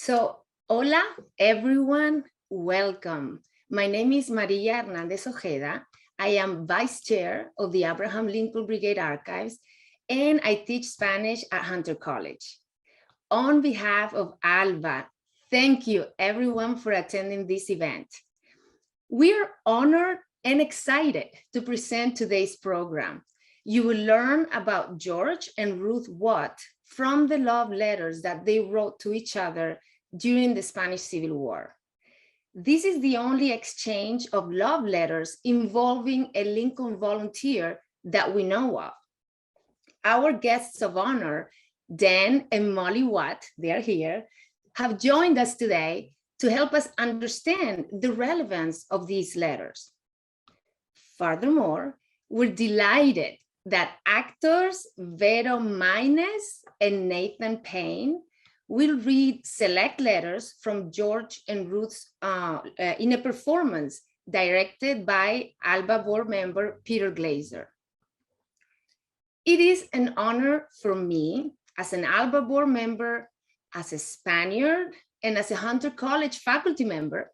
So, hola, everyone. Welcome. My name is Maria Hernández-Ojeda. I am Vice Chair of the Abraham Lincoln Brigade Archives, and I teach Spanish at Hunter College. On behalf of ALBA, thank you, everyone, for attending this event. We're honored and excited to present today's program. You will learn about George and Ruth Watt from the love letters that they wrote to each other during the Spanish Civil War. This is the only exchange of love letters involving a Lincoln volunteer that we know of. Our guests of honor, Dan and Molly Watt, they are here, have joined us today to help us understand the relevance of these letters. Furthermore, we're delighted that actors Vero Maines and Nathan Payne will read select letters from George and Ruth's in a performance directed by ALBA board member Peter Glazer. It is an honor for me as an ALBA board member, as a Spaniard, and as a Hunter College faculty member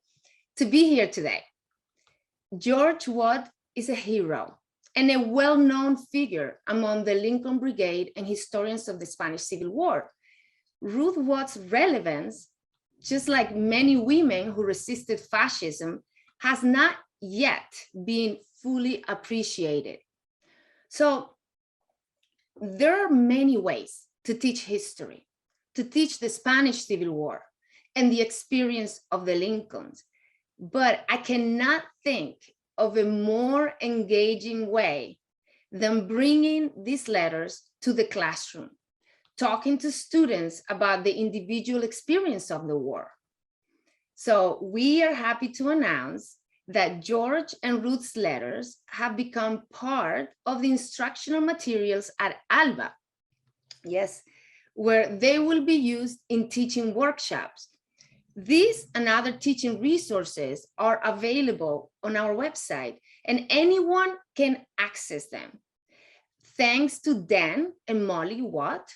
to be here today. George Watt is a hero and a well-known figure among the Lincoln Brigade and historians of the Spanish Civil War. Ruth Watt's relevance, just like many women who resisted fascism, has not yet been fully appreciated. So there are many ways to teach history, to teach the Spanish Civil War and the experience of the Lincolns, but I cannot think of a more engaging way than bringing these letters to the classroom, talking to students about the individual experience of the war. So we are happy to announce that George and Ruth's letters have become part of the instructional materials at ALBA. Yes, where they will be used in teaching workshops. These and other teaching resources are available on our website and anyone can access them. Thanks to Dan and Molly Watt,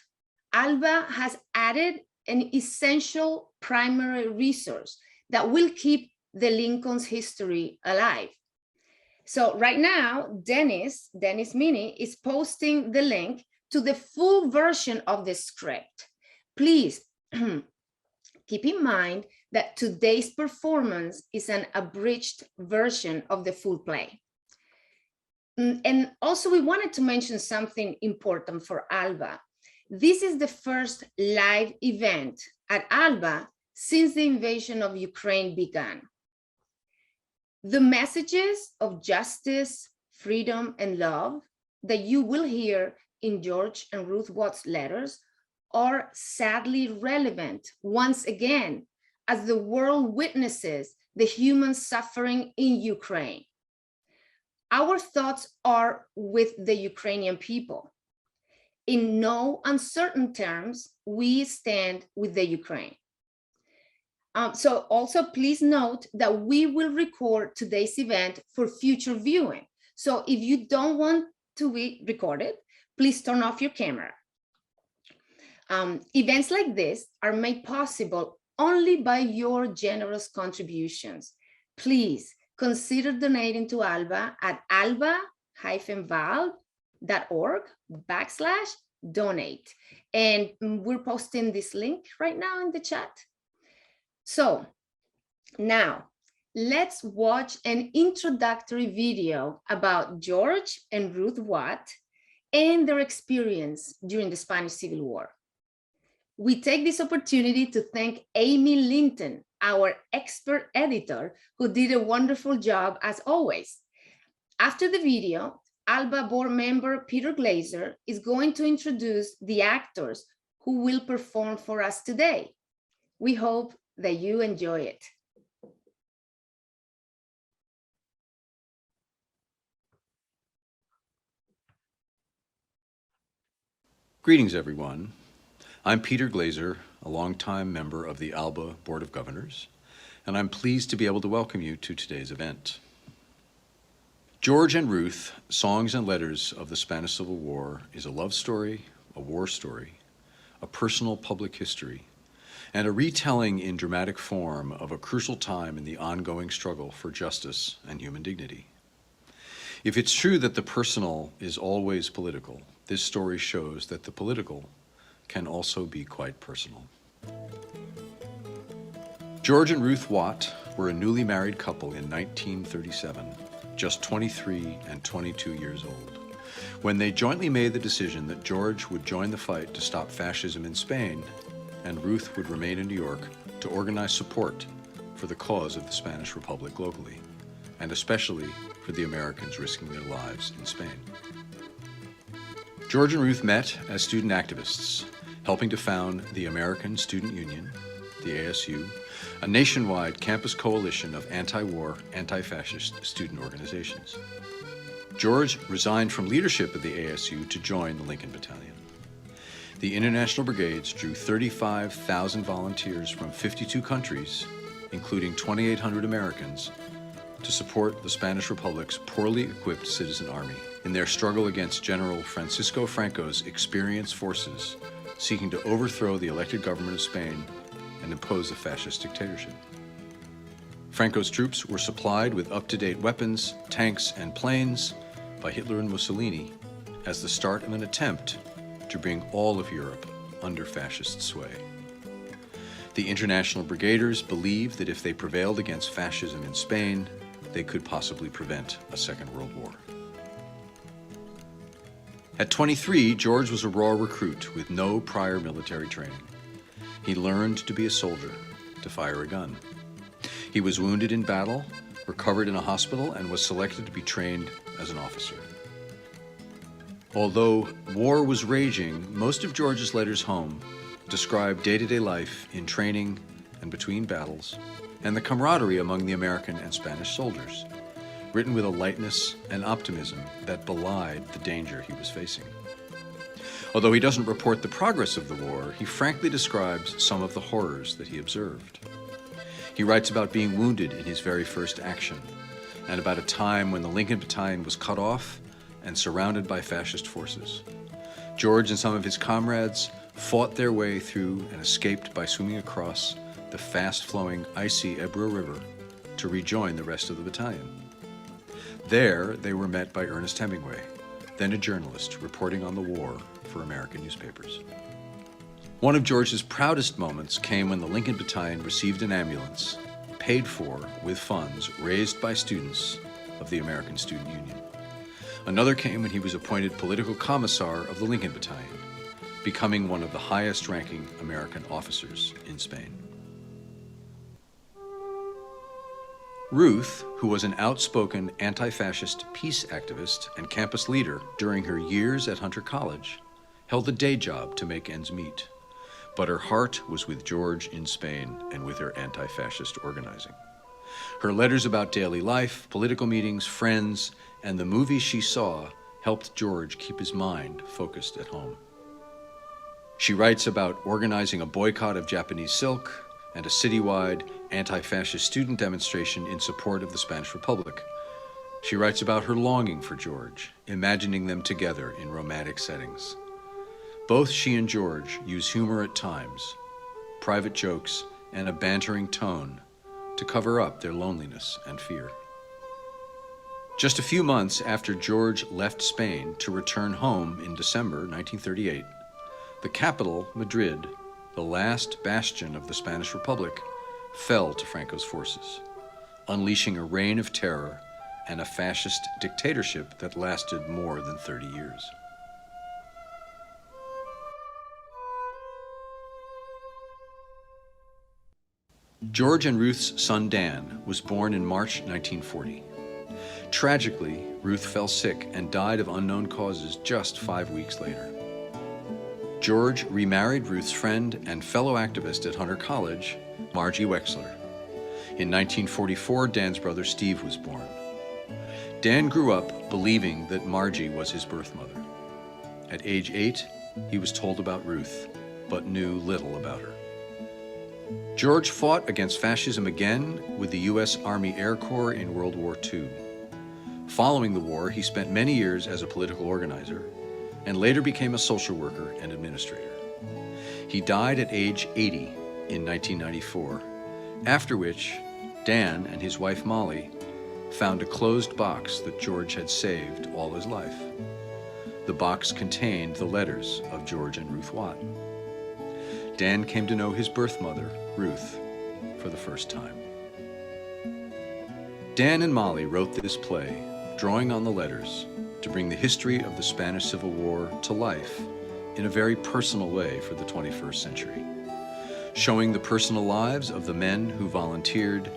ALBA has added an essential primary resource that will keep the Lincoln's history alive. So right now, Dennis Mini is posting the link to the full version of the script. Please keep in mind that today's performance is an abridged version of the full play. And also we wanted to mention something important for ALBA. This is the first live event at ALBA since the invasion of Ukraine began. The messages of justice, freedom, and love that you will hear in George and Ruth Watt's letters are sadly relevant once again as the world witnesses the human suffering in Ukraine. Our thoughts are with the Ukrainian people. In no uncertain terms, we stand with the Ukraine. So also please note that we will record today's event for future viewing. So if you don't want to be recorded, please turn off your camera. Events like this are made possible only by your generous contributions. Please consider donating to ALBA at alba-val.org/donate. And we're posting this link right now in the chat. So now let's watch an introductory video about George and Ruth Watt and their experience during the Spanish Civil War. We take this opportunity to thank Amy Linton, our expert editor, who did a wonderful job as always. After the video, ALBA board member Peter Glazer is going to introduce the actors who will perform for us today. We hope that you enjoy it. Greetings, everyone. I'm Peter Glazer, a longtime member of the ALBA Board of Governors, and I'm pleased to be able to welcome you to today's event. George and Ruth, Songs and Letters of the Spanish Civil War is a love story, a war story, a personal public history, and a retelling in dramatic form of a crucial time in the ongoing struggle for justice and human dignity. If it's true that the personal is always political, this story shows that the political can also be quite personal. George and Ruth Watt were a newly married couple in 1937, just 23 and 22 years old, when they jointly made the decision that George would join the fight to stop fascism in Spain, and Ruth would remain in New York to organize support for the cause of the Spanish Republic locally, and especially for the Americans risking their lives in Spain. George and Ruth met as student activists, helping to found the American Student Union, the ASU, a nationwide campus coalition of anti-war, anti-fascist student organizations. George resigned from leadership of the ASU to join the Lincoln Battalion. The International Brigades drew 35,000 volunteers from 52 countries, including 2,800 Americans, to support the Spanish Republic's poorly equipped citizen army in their struggle against General Francisco Franco's experienced forces seeking to overthrow the elected government of Spain and impose a fascist dictatorship. Franco's troops were supplied with up-to-date weapons, tanks, and planes by Hitler and Mussolini as the start of an attempt to bring all of Europe under fascist sway. The International Brigaders believed that if they prevailed against fascism in Spain, they could possibly prevent a Second World War. At 23, George was a raw recruit with no prior military training. He learned to be a soldier, to fire a gun. He was wounded in battle, recovered in a hospital, and was selected to be trained as an officer. Although war was raging, most of George's letters home described day-to-day life in training and between battles, and the camaraderie among the American and Spanish soldiers, written with a lightness and optimism that belied the danger he was facing. Although he doesn't report the progress of the war, he frankly describes some of the horrors that he observed. He writes about being wounded in his very first action, and about a time when the Lincoln Battalion was cut off and surrounded by fascist forces. George and some of his comrades fought their way through and escaped by swimming across the fast-flowing, icy Ebro River to rejoin the rest of the battalion. There, they were met by Ernest Hemingway, then a journalist reporting on the war for American newspapers. One of George's proudest moments came when the Lincoln Battalion received an ambulance, paid for with funds raised by students of the American Student Union. Another came when he was appointed political commissar of the Lincoln Battalion, becoming one of the highest-ranking American officers in Spain. Ruth, who was an outspoken anti-fascist peace activist and campus leader during her years at Hunter College, held a day job to make ends meet, but her heart was with George in Spain and with her anti-fascist organizing. Her letters about daily life, political meetings, friends, and the movies she saw helped George keep his mind focused at home. She writes about organizing a boycott of Japanese silk and a citywide anti-fascist student demonstration in support of the Spanish Republic. She writes about her longing for George, imagining them together in romantic settings. Both she and George use humor at times, private jokes, and a bantering tone to cover up their loneliness and fear. Just a few months after George left Spain to return home in December 1938, the capital, Madrid, the last bastion of the Spanish Republic, fell to Franco's forces, unleashing a reign of terror and a fascist dictatorship that lasted more than 30 years. George and Ruth's son Dan was born in March 1940. Tragically, Ruth fell sick and died of unknown causes just 5 weeks later. George remarried Ruth's friend and fellow activist at Hunter College, Margie Wexler. In 1944, Dan's brother Steve was born. Dan grew up believing that Margie was his birth mother. At age 8, he was told about Ruth, but knew little about her. George fought against fascism again with the U.S. Army Air Corps in World War II. Following the war, he spent many years as a political organizer and later became a social worker and administrator. He died at age 80 in 1994, after which Dan and his wife Molly found a closed box that George had saved all his life. The box contained the letters of George and Ruth Watt. Dan came to know his birth mother, Ruth, for the first time. Dan and Molly wrote this play, drawing on the letters, to bring the history of the Spanish Civil War to life in a very personal way for the 21st century, showing the personal lives of the men who volunteered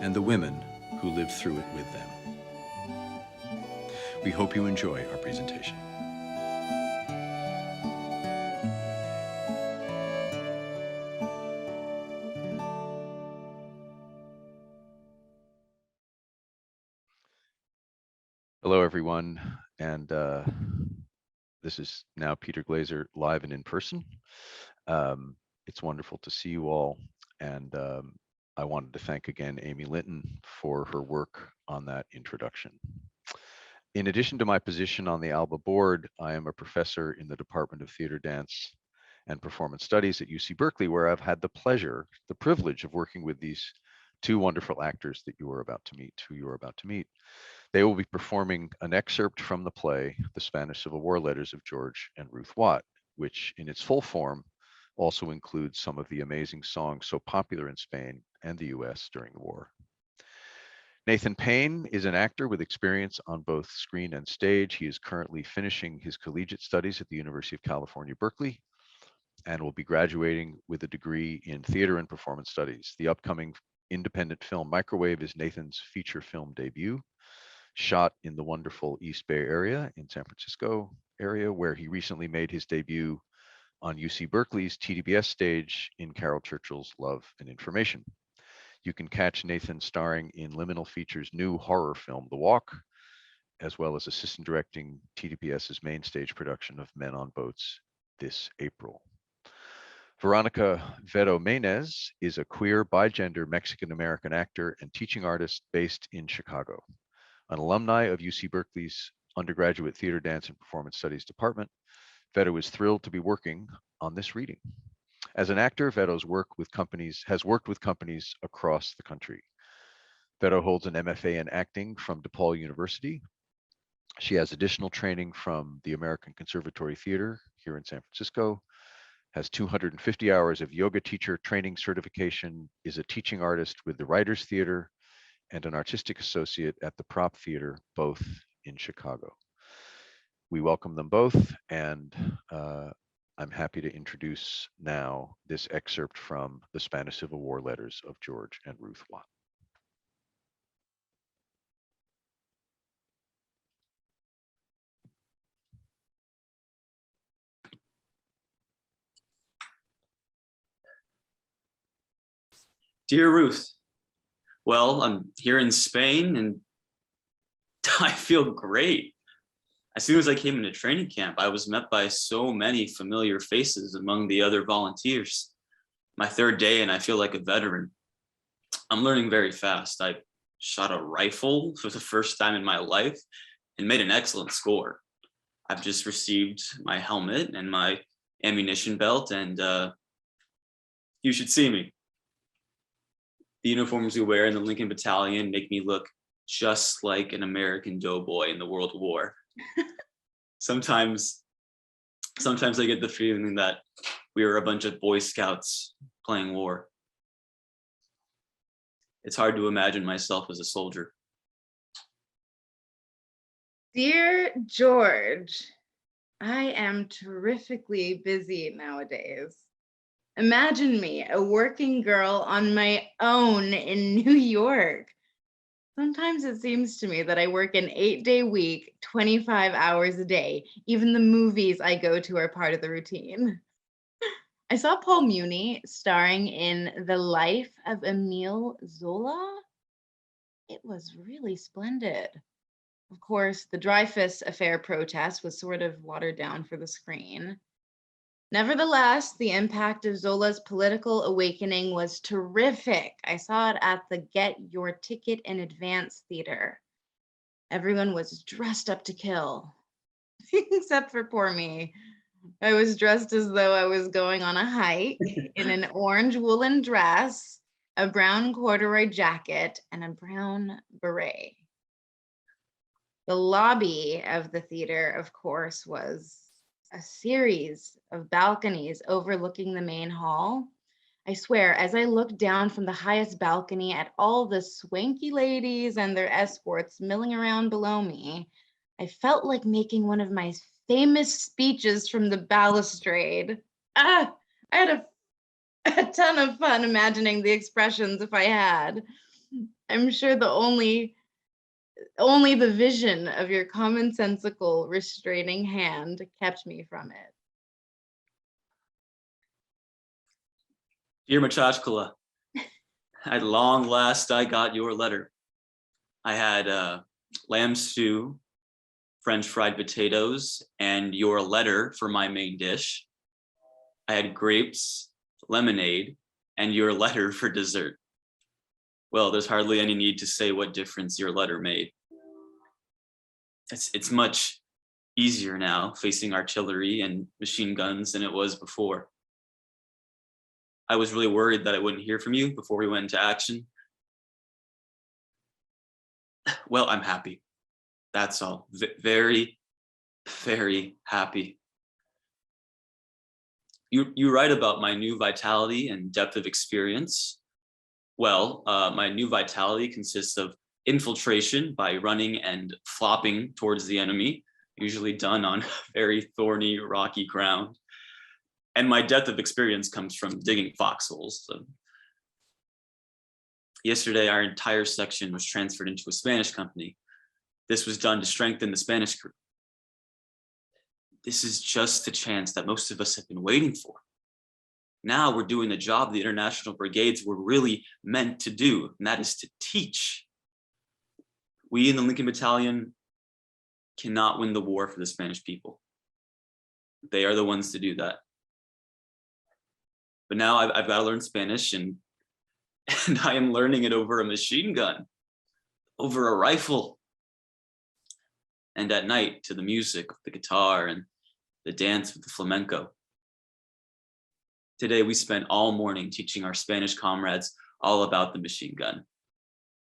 and the women who lived through it with them. We hope you enjoy our presentation. Hello, everyone, and this is now Peter Glazer live and in person. It's wonderful to see you all, and I wanted to thank again Amy Linton for her work on that introduction. In addition to my position on the ALBA board, I am a professor in the Department of Theater, Dance, and Performance Studies at UC Berkeley, where I've had the privilege of working with these two wonderful actors that you are about to meet, They will be performing an excerpt from the play, The Spanish Civil War Letters of George and Ruth Watt, which in its full form also includes some of the amazing songs so popular in Spain and the US during the war. Nathan Payne is an actor with experience on both screen and stage. He is currently finishing his collegiate studies at the University of California, Berkeley, and will be graduating with a degree in theater and performance studies. The upcoming independent film Microwave is Nathan's feature film debut, shot in the wonderful East Bay area in San Francisco area, where he recently made his debut on UC Berkeley's TDBS stage in Carol Churchill's Love and Information. You can catch Nathan starring in Liminal Features' new horror film, The Walk, as well as assistant directing TDBS's main stage production of Men on Boats this April. Veronica Vero Menez is a queer, bigender Mexican-American actor and teaching artist based in Chicago. An alumni of UC Berkeley's undergraduate theater, dance, and performance studies department, Vero is thrilled to be working on this reading. As an actor, Vero has worked with companies across the country. Vero holds an MFA in acting from DePaul University. She has additional training from the American Conservatory Theater here in San Francisco, has 250 hours of yoga teacher training certification, is a teaching artist with the Writers Theater, and an artistic associate at the Prop Theater, both in Chicago. We welcome them both, and I'm happy to introduce now this excerpt from The Spanish Civil War Letters of George and Ruth Watt. Dear Ruth, well, I'm here in Spain and I feel great. As soon as I came into training camp, I was met by so many familiar faces among the other volunteers. My third day and I feel like a veteran. I'm learning very fast. I shot a rifle for the first time in my life and made an excellent score. I've just received my helmet and my ammunition belt, and you should see me. The uniforms we wear in the Lincoln Battalion make me look just like an American doughboy in the World War. Sometimes I get the feeling that we were a bunch of Boy Scouts playing war. It's hard to imagine myself as a soldier. Dear George, I am terrifically busy nowadays. Imagine me, a working girl on my own in New York. Sometimes it seems to me that I work an 8-day week, 25 hours a day. Even the movies I go to are part of the routine. I saw Paul Muni starring in The Life of Emile Zola. It was really splendid. Of course, the Dreyfus Affair protest was sort of watered down for the screen. Nevertheless, the impact of Zola's political awakening was terrific. I saw it at the Get Your Ticket in Advance theater. Everyone was dressed up to kill, except for poor me. I was dressed as though I was going on a hike in an orange woolen dress, a brown corduroy jacket, and a brown beret. The lobby of the theater, of course, was a series of balconies overlooking the main hall. I swear, as I looked down from the highest balcony at all the swanky ladies and their escorts milling around below me, I felt like making one of my famous speeches from the balustrade. I had a ton of fun imagining the expressions if I had. I'm sure only the vision of your commonsensical restraining hand kept me from it. Dear Machachkala, at long last I got your letter. I had lamb stew, French fried potatoes, and your letter for my main dish. I had grapes, lemonade, and your letter for dessert. Well, there's hardly any need to say what difference your letter made. It's much easier now facing artillery and machine guns than it was before. I was really worried that I wouldn't hear from you before we went into action. Well, I'm happy. That's all. Very, very happy. You write about my new vitality and depth of experience. Well, my new vitality consists of infiltration by running and flopping towards the enemy, usually done on very thorny, rocky ground. And my depth of experience comes from digging foxholes. So yesterday, our entire section was transferred into a Spanish company. This was done to strengthen the Spanish crew. This is just the chance that most of us have been waiting for. Now we're doing the job the international brigades were really meant to do, and that is to teach. We in the Lincoln Battalion cannot win the war for the Spanish people. They are the ones to do that. But now I've got to learn Spanish, and I am learning it over a machine gun, over a rifle, and at night to the music of the guitar and the dance of the flamenco. Today we spent all morning teaching our Spanish comrades all about the machine gun,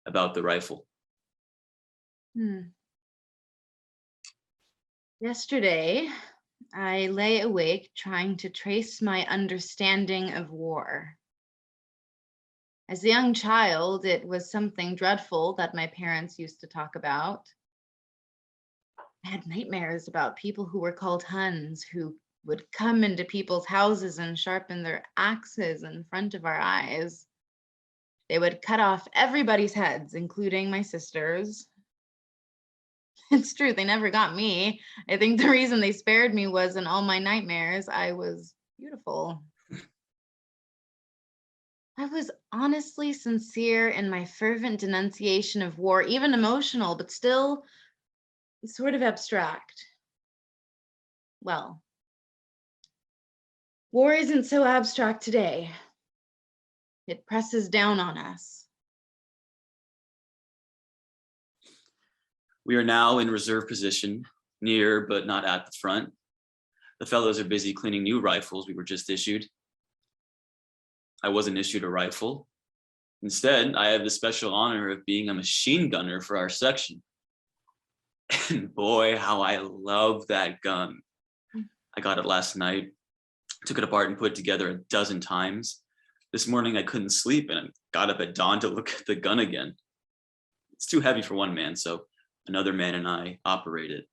about the rifle. Yesterday, I lay awake trying to trace my understanding of war. As a young child, it was something dreadful that my parents used to talk about. I had nightmares about people who were called Huns, who would come into people's houses and sharpen their axes in front of our eyes. They would cut off everybody's heads, including my sister's. It's true, they never got me. I think the reason they spared me was in all my nightmares, I was beautiful. I was honestly sincere in my fervent denunciation of war, even emotional, but still sort of abstract. Well, war isn't so abstract today. It presses down on us. We are now in reserve position, near but not at the front. The fellows are busy cleaning new rifles we were just issued. I wasn't issued a rifle. Instead, I have the special honor of being a machine gunner for our section. And boy, how I love that gun. I got it last night, took it apart and put it together a dozen times. This morning I couldn't sleep and I got up at dawn to look at the gun again. It's too heavy for one man, so another man and I operate it.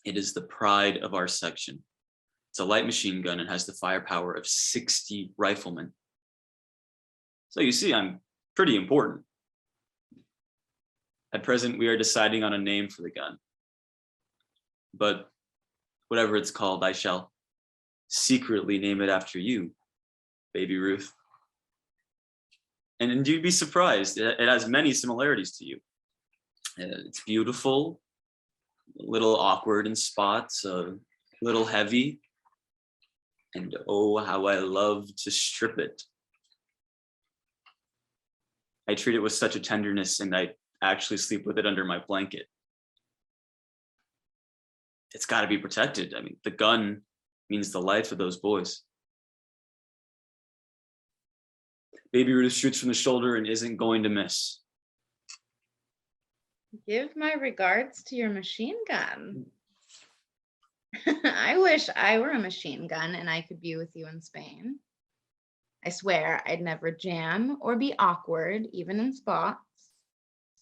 It is the pride of our section. It's a light machine gun and has the firepower of 60 riflemen. So you see, I'm pretty important. At present, we are deciding on a name for the gun. But whatever it's called, I shall secretly name it after you, baby Ruth. And you'd be surprised, it has many similarities to you. It's beautiful, a little awkward in spots, a little heavy, and oh, how I love to strip it. I treat it with such a tenderness, and I actually sleep with it under my blanket. It's got to be protected. I mean, the gun means the life of those boys. Baby Ruth shoots from the shoulder and isn't going to miss. Give my regards to your machine gun. I wish I were a machine gun and I could be with you in Spain. I swear I'd never jam or be awkward, even in spots.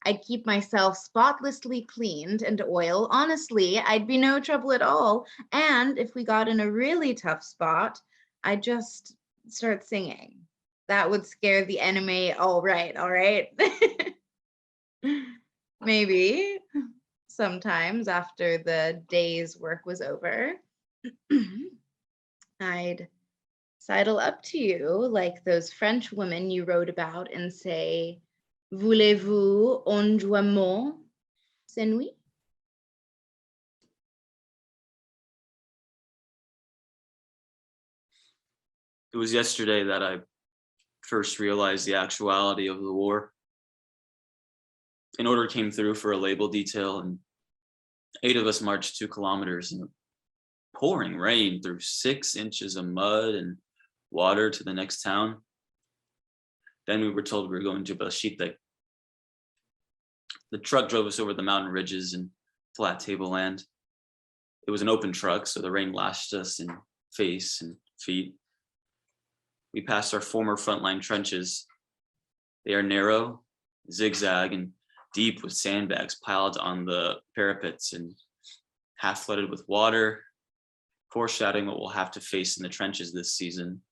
I'd keep myself spotlessly cleaned and oiled. Honestly, I'd be no trouble at all. And if we got in a really tough spot, I'd just start singing. That would scare the enemy. All right. Maybe sometimes after the day's work was over, I'd sidle up to you like those French women you wrote about and say, "Voulez-vous un joiement, cette nuit?" It was yesterday that I first realized the actuality of the war. An order came through for a label detail, and 8 of us marched 2 kilometers in the pouring rain through 6 inches of mud and water to the next town. Then we were told we were going to Belchite. The truck drove us over the mountain ridges and flat tableland. It was an open truck, so the rain lashed us in face and feet. We passed our former frontline trenches. They are narrow, zigzag, and deep with sandbags piled on the parapets and half flooded with water, foreshadowing what we'll have to face in the trenches this season.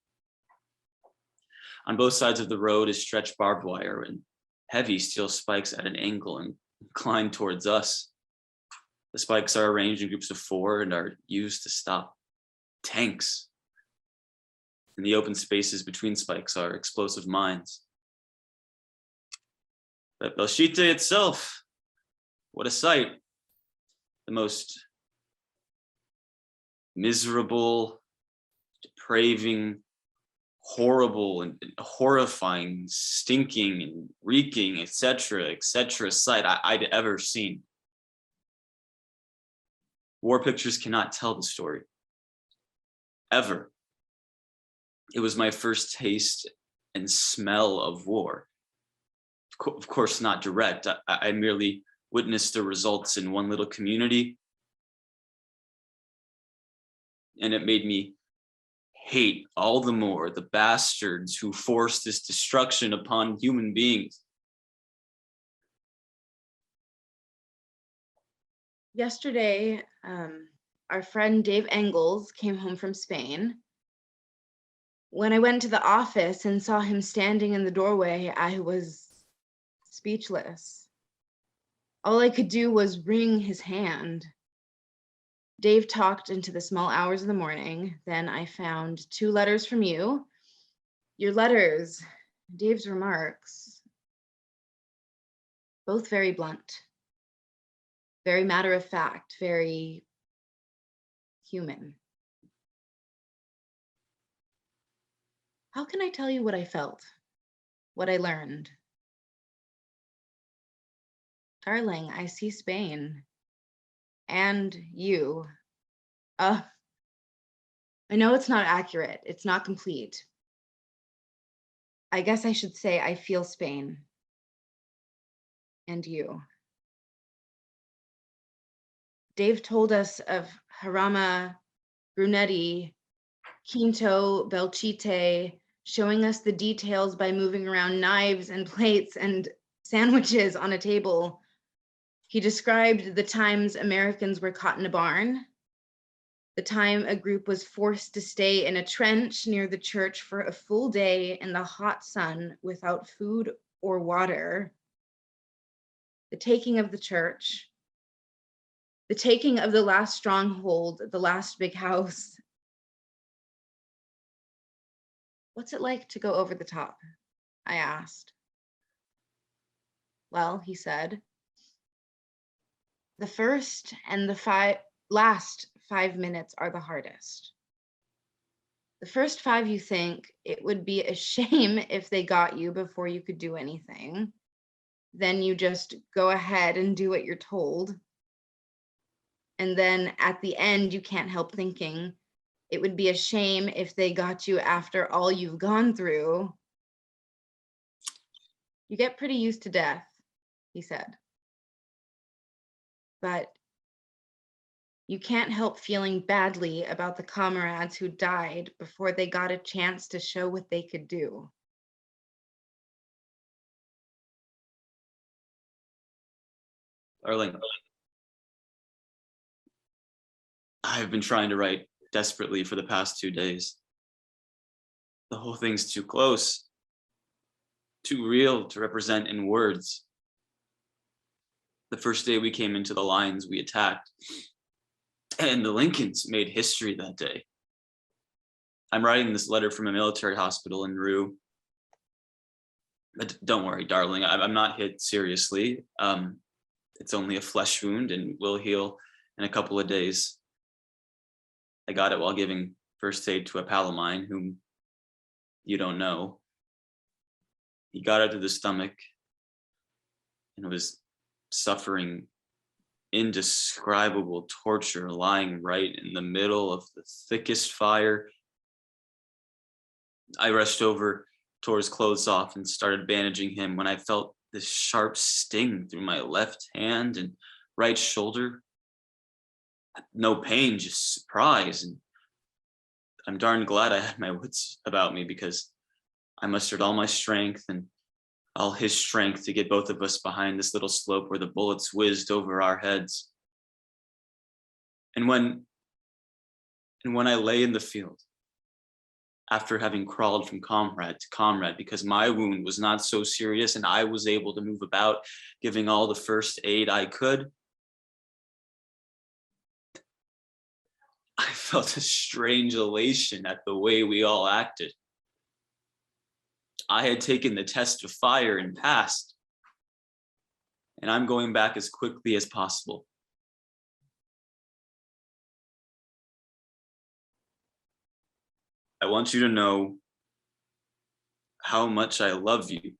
On both sides of the road is stretched barbed wire and heavy steel spikes at an angle and inclined towards us. The spikes are arranged in groups of 4 and are used to stop tanks. In the open spaces between spikes are explosive mines. But Belchite itself, what a sight. The most miserable, depraving, horrible and horrifying, stinking and reeking, etc., sight I'd ever seen. War pictures cannot tell the story. Ever. It was my first taste and smell of war. Of course, not direct. I merely witnessed the results in one little community. And it made me hate all the more the bastards who forced this destruction upon human beings. Yesterday, our friend Dave Engels came home from Spain. When I went to the office and saw him standing in the doorway, I was speechless. All I could do was wring his hand. Dave talked into the small hours of the morning. Then I found 2 letters from you. Your letters, Dave's remarks, both very blunt, very matter of fact, very human. How can I tell you what I felt, what I learned? Darling, I see Spain and you. I know it's not accurate. It's not complete. I guess I should say I feel Spain and you. Dave told us of Jarama, Brunetti, Quinto, Belchite, showing us the details by moving around knives and plates and sandwiches on a table. He described the times Americans were caught in a barn, the time a group was forced to stay in a trench near the church for a full day in the hot sun without food or water, the taking of the church, the taking of the last stronghold, the last big house. What's it like to go over the top? I asked. Well, he said, the first and the last 5 minutes are the hardest. The first 5, you think it would be a shame if they got you before you could do anything. Then you just go ahead and do what you're told. And then at the end, you can't help thinking, It would be a shame if they got you after all you've gone through. You get pretty used to death, he said. But you can't help feeling badly about the comrades who died before they got a chance to show what they could do. Darling, I've been trying to write desperately for the past 2 days. The whole thing's too close, too real to represent in words. The first day we came into the lines, we attacked, and the Lincolns made history that day. I'm writing this letter from a military hospital in Rue. But don't worry, darling, I'm not hit seriously. It's only a flesh wound and will heal in a couple of days. I got it while giving first aid to a pal of mine whom you don't know. He got it to the stomach and was suffering indescribable torture, lying right in the middle of the thickest fire. I rushed over, tore his clothes off, and started bandaging him when I felt this sharp sting through my left hand and right shoulder. No pain, just surprise. And I'm darn glad I had my wits about me, because I mustered all my strength and all his strength to get both of us behind this little slope where the bullets whizzed over our heads. And when I lay in the field, after having crawled from comrade to comrade, because my wound was not so serious and I was able to move about, giving all the first aid I could, I felt a strange elation at the way we all acted. I had taken the test of fire and passed, and I'm going back as quickly as possible. I want you to know how much I love you.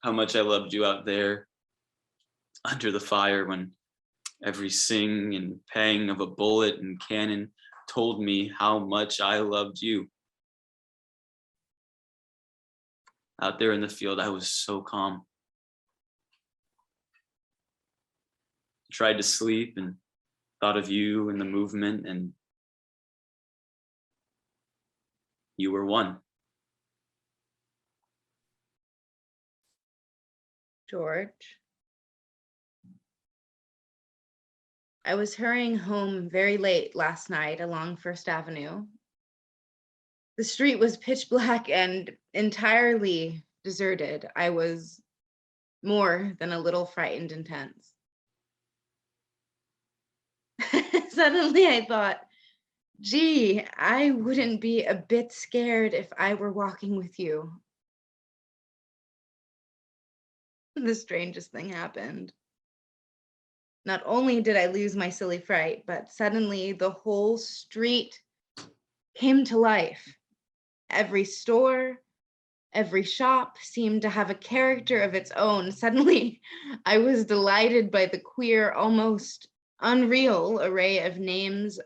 How much I loved you out there under the fire when every sing and pang of a bullet and cannon told me how much I loved you. Out there in the field, I was so calm. I tried to sleep and thought of you and the movement, and you were one. George, I was hurrying home very late last night along First Avenue. The street was pitch black and entirely deserted. I was more than a little frightened and tense. Suddenly I thought, gee, I wouldn't be a bit scared if I were walking with you. The strangest thing happened. Not only did I lose my silly fright, but suddenly the whole street came to life. Every store, every shop seemed to have a character of its own. Suddenly, I was delighted by the queer, almost unreal array of names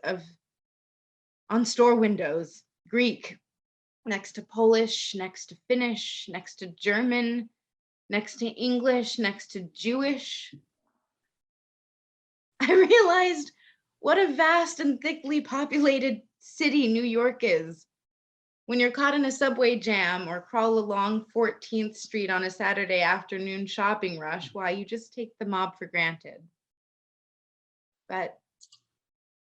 on store windows. Greek next to Polish, next to Finnish, next to German, next to English, next to Jewish. I realized what a vast and thickly populated city New York is. When you're caught in a subway jam or crawl along 14th Street on a Saturday afternoon shopping rush, why, you just take the mob for granted. But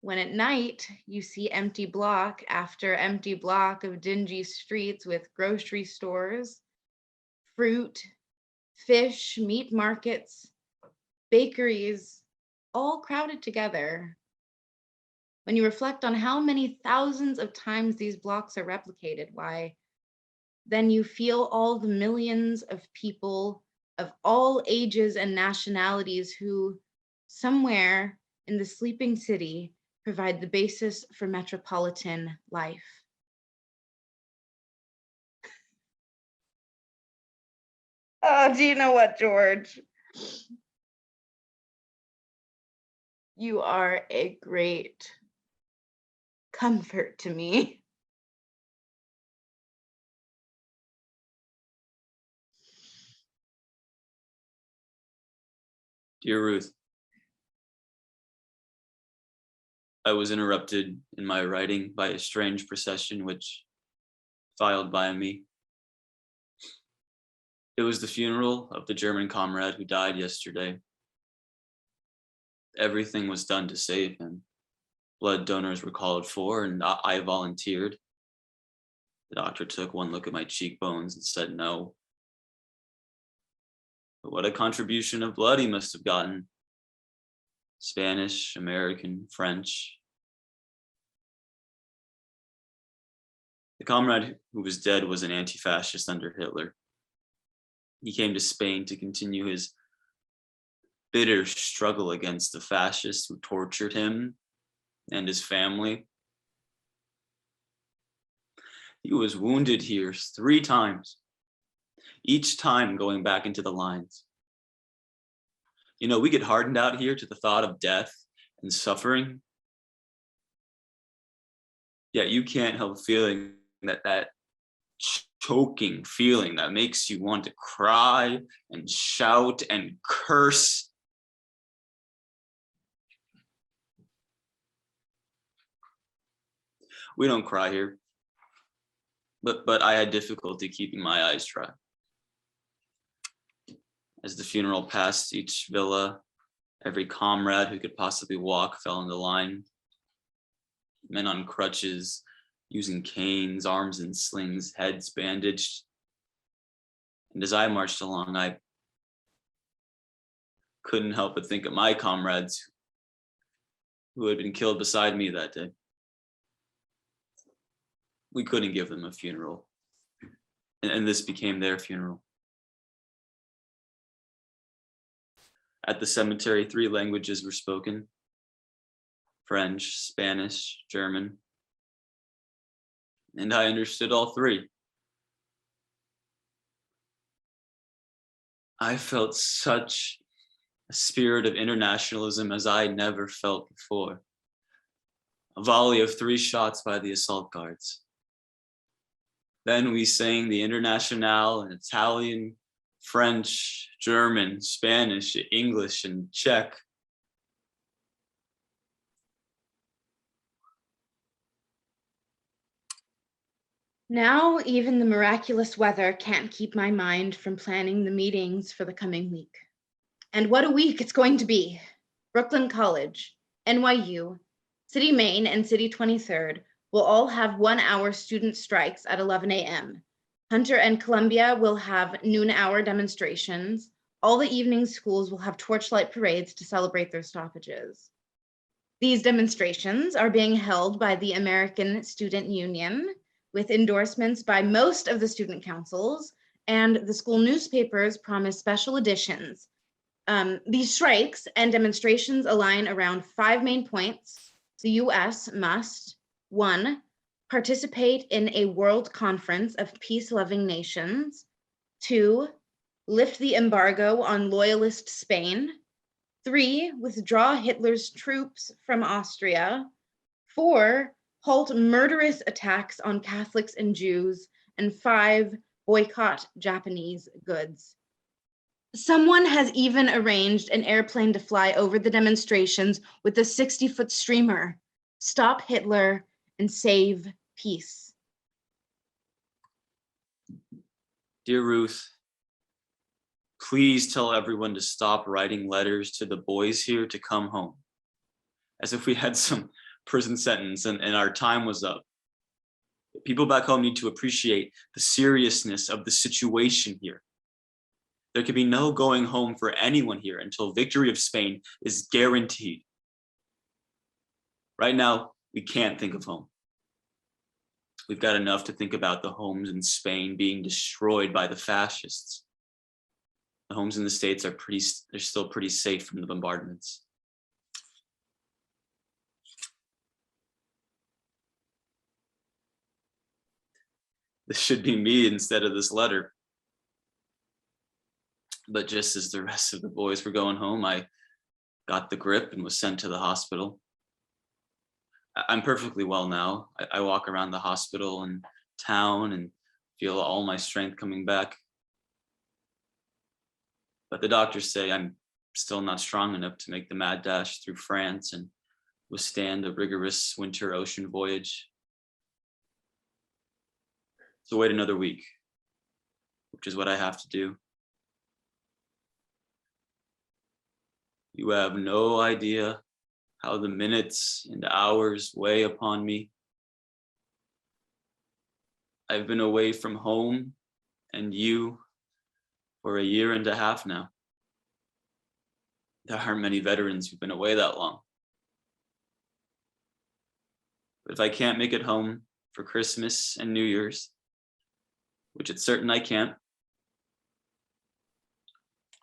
when at night you see empty block after empty block of dingy streets with grocery stores, fruit, fish, meat markets, bakeries, all crowded together. When you reflect on how many thousands of times these blocks are replicated, why, then you feel all the millions of people of all ages and nationalities who, somewhere in the sleeping city, provide the basis for metropolitan life. Oh, do you know what, George? You are a great comfort to me. Dear Ruth, I was interrupted in my writing by a strange procession which filed by me. It was the funeral of the German comrade who died yesterday. Everything was done to save him. Blood donors were called for, and I volunteered. The doctor took one look at my cheekbones and said no. But what a contribution of blood he must have gotten. Spanish, American, French. The comrade who was dead was an anti-fascist under Hitler. He came to Spain to continue his bitter struggle against the fascists who tortured him and his family. He was wounded here 3 times, each time going back into the lines. You know, we get hardened out here to the thought of death and suffering. Yet you can't help feeling that choking feeling that makes you want to cry and shout and curse. We don't cry here, but I had difficulty keeping my eyes dry. As the funeral passed each villa, every comrade who could possibly walk fell into line. Men on crutches, using canes, arms in slings, heads bandaged. And as I marched along, I couldn't help but think of my comrades who had been killed beside me that day. We couldn't give them a funeral, and this became their funeral. At the cemetery, 3 languages were spoken: French, Spanish, German. And I understood all 3. I felt such a spirit of internationalism as I never felt before. A volley of 3 shots by the assault guards. Then we sang the Internationale in Italian, French, German, Spanish, English, and Czech. Now, even the miraculous weather can't keep my mind from planning the meetings for the coming week. And what a week it's going to be. Brooklyn College, NYU, City Main, and City 23rd will all have 1-hour student strikes at 11 a.m. Hunter and Columbia will have noon-hour demonstrations. All the evening schools will have torchlight parades to celebrate their stoppages. These demonstrations are being held by the American Student Union, with endorsements by most of the student councils, and the school newspapers promise special editions. These strikes and demonstrations align around 5 main points. The US must, 1, participate in a world conference of peace-loving nations. 2, lift the embargo on loyalist Spain. 3, withdraw Hitler's troops from Austria. 4, halt murderous attacks on Catholics and Jews. And 5, boycott Japanese goods. Someone has even arranged an airplane to fly over the demonstrations with a 60-foot streamer. Stop Hitler and save peace. Dear Ruth, please tell everyone to stop writing letters to the boys here to come home, as if we had some prison sentence and our time was up. People back home need to appreciate the seriousness of the situation here. There can be no going home for anyone here until victory of Spain is guaranteed. Right now, we can't think of home. We've got enough to think about the homes in Spain being destroyed by the fascists. The homes in the States they're still pretty safe from the bombardments. This should be me instead of this letter. But just as the rest of the boys were going home, I got the grip and was sent to the hospital. I'm perfectly well now. I walk around the hospital and town and feel all my strength coming back. But the doctors say I'm still not strong enough to make the mad dash through France and withstand a rigorous winter ocean voyage. So wait another week, which is what I have to do. You have no idea how the minutes and hours weigh upon me. I've been away from home and you for 1.5 years now. There aren't many veterans who've been away that long. But if I can't make it home for Christmas and New Year's, which it's certain I can't,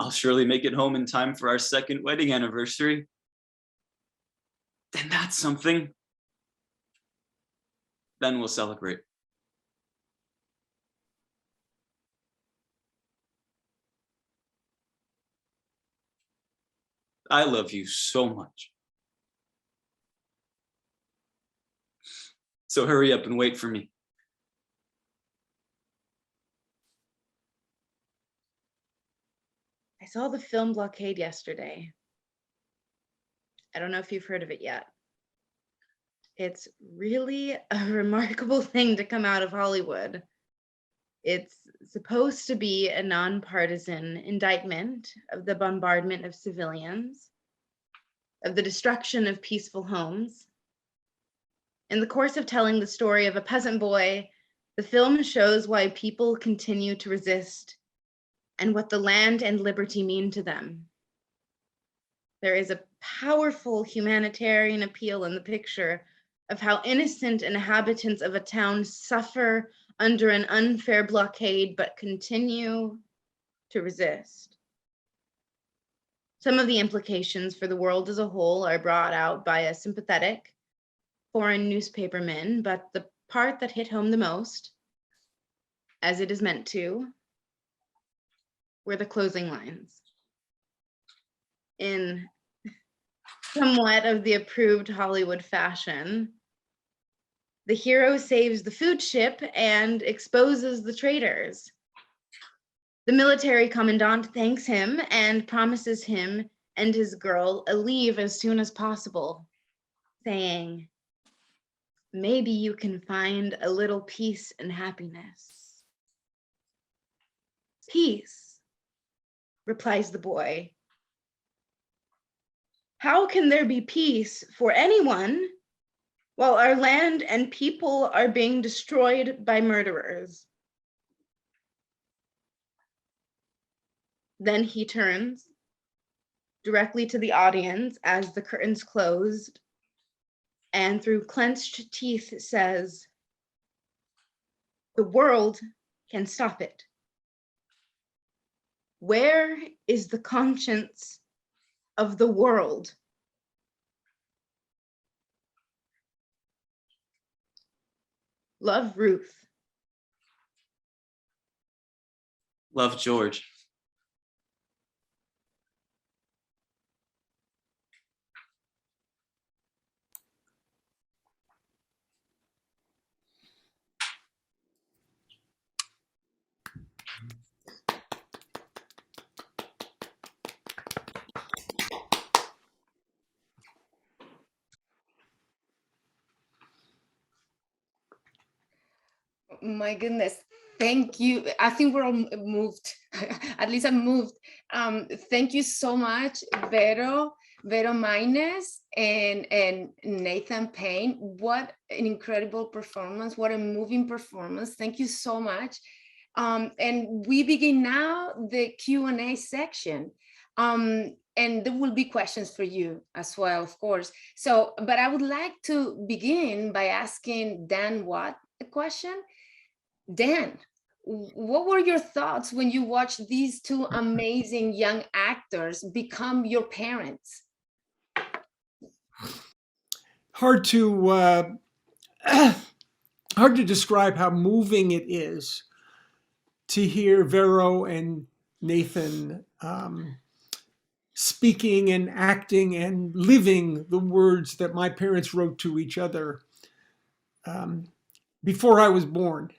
I'll surely make it home in time for our 2nd wedding anniversary. Then that's something. Then we'll celebrate. I love you so much. So hurry up and wait for me. I saw the film Blockade yesterday. I don't know if you've heard of it yet. It's really a remarkable thing to come out of Hollywood. It's supposed to be a nonpartisan indictment of the bombardment of civilians, of the destruction of peaceful homes. In the course of telling the story of a peasant boy, the film shows why people continue to resist and what the land and liberty mean to them. There is a powerful humanitarian appeal in the picture of how innocent inhabitants of a town suffer under an unfair blockade but continue to resist. Some of the implications for the world as a whole are brought out by a sympathetic foreign newspaperman, but the part that hit home the most, as it is meant to, were the closing lines. In somewhat of the approved Hollywood fashion, the hero saves the food ship and exposes the traitors. The military commandant thanks him and promises him and his girl a leave as soon as possible, saying, "Maybe you can find a little peace and happiness." "Peace," replies the boy. "How can there be peace for anyone while our land and people are being destroyed by murderers?" Then he turns directly to the audience as the curtains closed, and through clenched teeth says, "The world can stop it. Where is the conscience of the world?" Love, Ruth. Love, George. My goodness, thank you. I think we're all moved. At least I'm moved. Thank you so much, Vero Maines and Nathan Payne. What an incredible performance. What a moving performance. Thank you so much. And we begin now the Q&A section. And there will be questions for you as well, of course. So, but I would like to begin by asking Dan Watt a question. Dan, what were your thoughts when you watched these two amazing young actors become your parents? Hard to describe how moving it is to hear Vero and Nathan speaking and acting and living the words that my parents wrote to each other before I was born,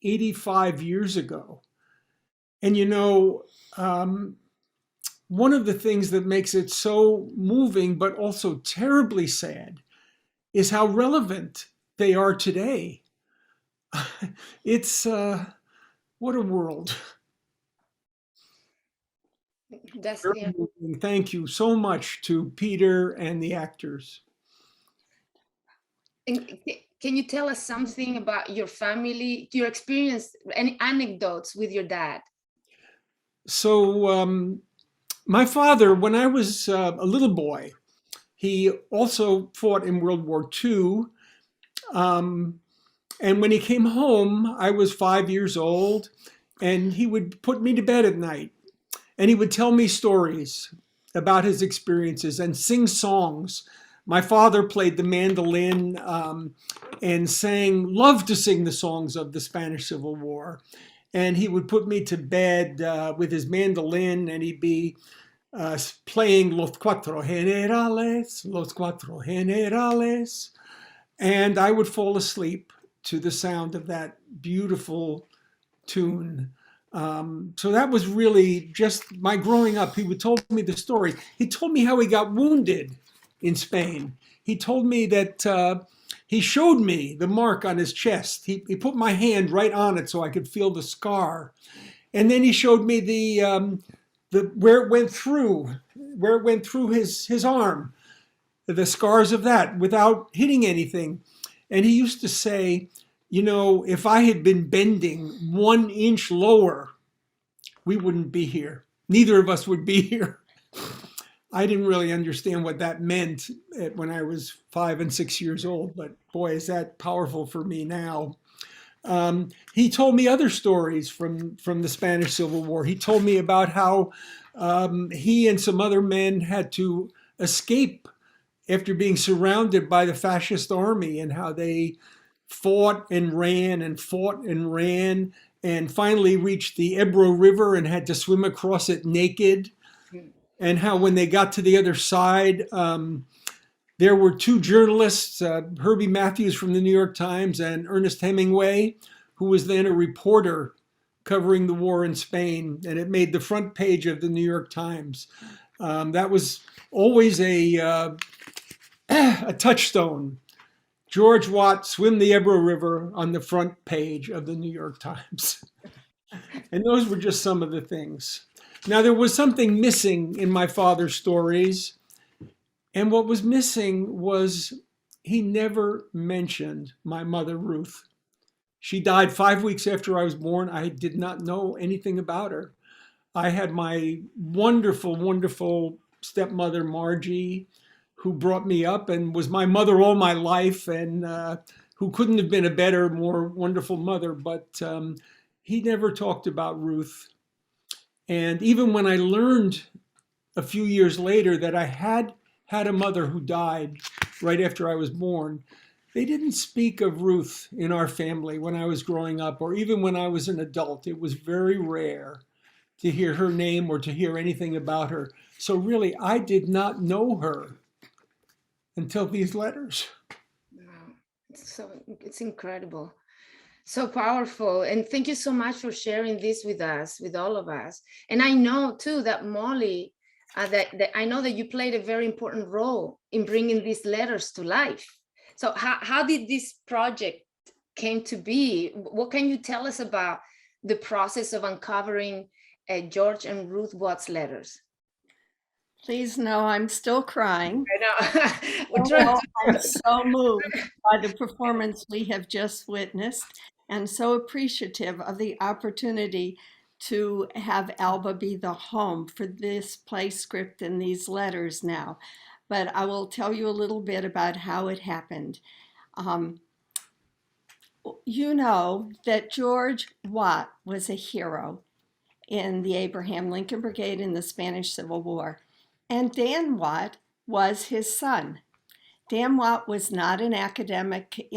85 years ago. And one of the things that makes it so moving, but also terribly sad, is how relevant they are today. It's what a world. That's Very yeah. moving. Thank you so much to Peter and the actors. And can you tell us something about your family, your experience, any anecdotes with your dad? So my father, when I was a little boy, he also fought in World War II. And when he came home, I was 5 years old, and he would put me to bed at night. And he would tell me stories about his experiences and sing songs. My father played the mandolin and loved to sing the songs of the Spanish Civil War. And he would put me to bed with his mandolin, and he'd be playing Los Cuatro Generales. And I would fall asleep to the sound of that beautiful tune. So that was really just my growing up. He would told me the story. He told me how he got wounded in Spain. He told me that he showed me the mark on his chest. He put my hand right on it so I could feel the scar. And then he showed me the where it went through his arm, the scars of that without hitting anything. And he used to say, if I had been bending 1 inch lower, we wouldn't be here. Neither of us would be here. I didn't really understand what that meant when I was 5 and 6 years old, but boy, is that powerful for me now. He told me other stories from the Spanish Civil War. He told me about how he and some other men had to escape after being surrounded by the fascist army, and how they fought and ran and fought and ran and finally reached the Ebro River and had to swim across it naked. And how when they got to the other side, there were 2 journalists, Herbie Matthews from the New York Times and Ernest Hemingway, who was then a reporter covering the war in Spain. And it made the front page of the New York Times. That was always a touchstone. George Watt swim the Ebro River on the front page of the New York Times. And those were just some of the things. Now, there was something missing in my father's stories. And what was missing was he never mentioned my mother, Ruth. She died 5 weeks after I was born. I did not know anything about her. I had my wonderful, wonderful stepmother, Margie, who brought me up and was my mother all my life, and who couldn't have been a better, more wonderful mother. But he never talked about Ruth. And even when I learned a few years later that I had a mother who died right after I was born, they didn't speak of Ruth in our family when I was growing up, or even when I was an adult. It was very rare to hear her name or to hear anything about her. So really, I did not know her until these letters. Wow. It's incredible. So powerful. And thank you so much for sharing this with us, with all of us. And I know too that Molly, that I know that you played a very important role in bringing these letters to life. So how did this project came to be? What can you tell us about the process of uncovering George and Ruth Watt's letters? Please know I'm still crying. I know. I'm so moved by the performance we have just witnessed, and so appreciative of the opportunity to have Alba be the home for this play script and these letters now. But I will tell you a little bit about how it happened. You know that George Watt was a hero in the Abraham Lincoln Brigade in the Spanish Civil War. And Dan Watt was his son. Dan Watt was not an academic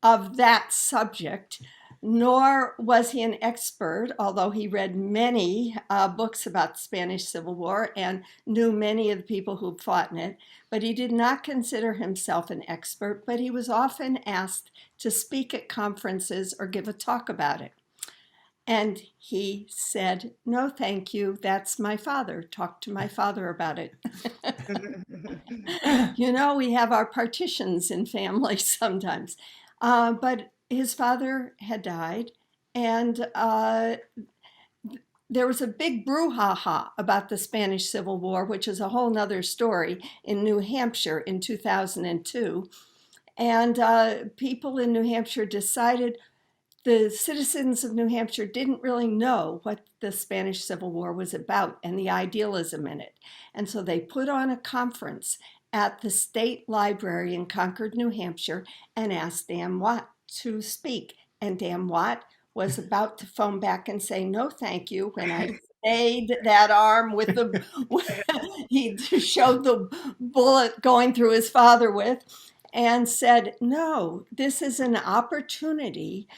of that subject, nor was he an expert, although he read many books about the Spanish Civil War and knew many of the people who fought in it. But he did not consider himself an expert, but he was often asked to speak at conferences or give a talk about it. And he said, "No, thank you. That's my father. Talk to my father about it." You know, we have our partitions in families sometimes. But his father had died, and there was a big brouhaha about the Spanish Civil War, which is a whole nother story, in New Hampshire in 2002. And people in New Hampshire decided the citizens of New Hampshire didn't really know what the Spanish Civil War was about and the idealism in it. And so they put on a conference at the State Library in Concord, New Hampshire, and asked Dan Watt to speak. And Dan Watt was about to phone back and say, "No, thank you," when I stayed that arm with the, he showed the bullet going through his father with, and said, "No, this is an opportunity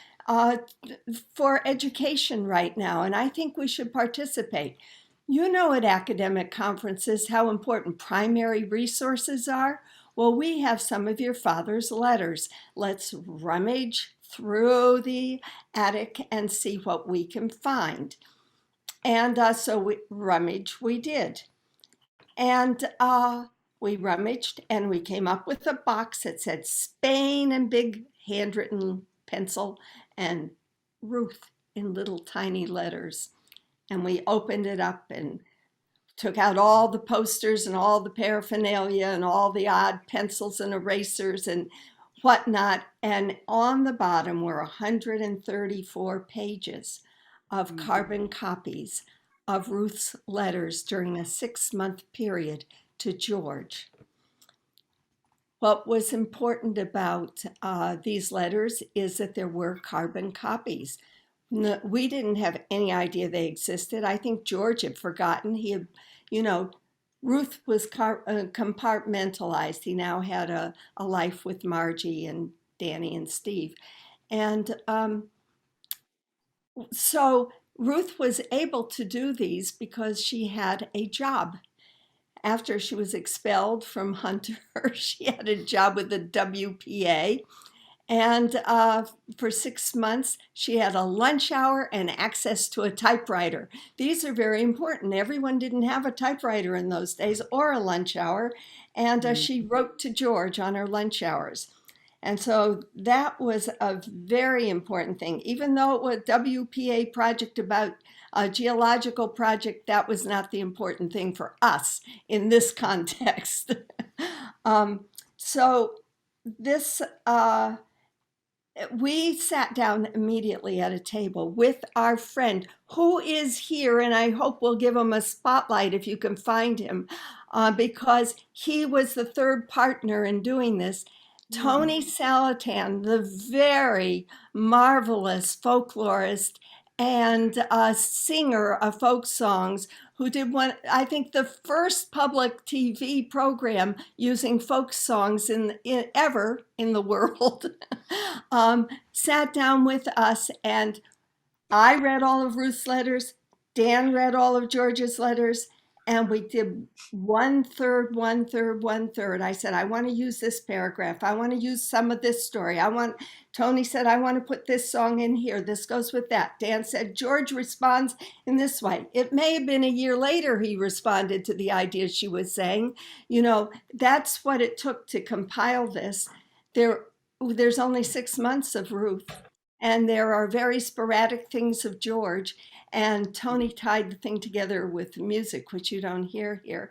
for education right now, and I think we should participate." You know, at academic conferences how important primary resources are. Well, we have some of your father's letters. Let's rummage through the attic and see what we can find. And so we did. And we rummaged and we came up with a box that said Spain in big handwritten pencil and Ruth in little tiny letters. And we opened it up and took out all the posters and all the paraphernalia and all the odd pencils and erasers and whatnot. And on the bottom were 134 pages of carbon copies of Ruth's letters during a 6-month period to George. What was important about these letters is that there were carbon copies. We didn't have any idea they existed. I think George had forgotten. He had, you know, Ruth was compartmentalized. He now had a life with Margie and Danny and Steve. And so Ruth was able to do these because she had a job. After she was expelled from Hunter, she had a job with the WPA. And for 6 months, she had a lunch hour and access to a typewriter. These are very important. Everyone didn't have a typewriter in those days or a lunch hour. And she wrote to George on her lunch hours. And so that was a very important thing. Even though it was a WPA project about a geological project, that was not the important thing for us in this context. So this, we sat down immediately at a table with our friend who is here, and I hope we'll give him a spotlight if you can find him, because he was the third partner in doing this. Tony Salatan, the very marvelous folklorist and singer of folk songs, who did one, I think, the first public TV program using folk songs ever in the world, sat down with us, and I read all of Ruth's letters. Dan read all of George's letters, and we did 1/3, 1/3, 1/3. I said, I want to use this paragraph. I want to use some of this story. Tony said, I want to put this song in here. This goes with that. Dan said, George responds in this way. It may have been a year later he responded to the ideas she was saying. You know, that's what it took to compile this. There's only 6 months of Ruth, and there are very sporadic things of George. And Tony tied the thing together with music, which you don't hear here.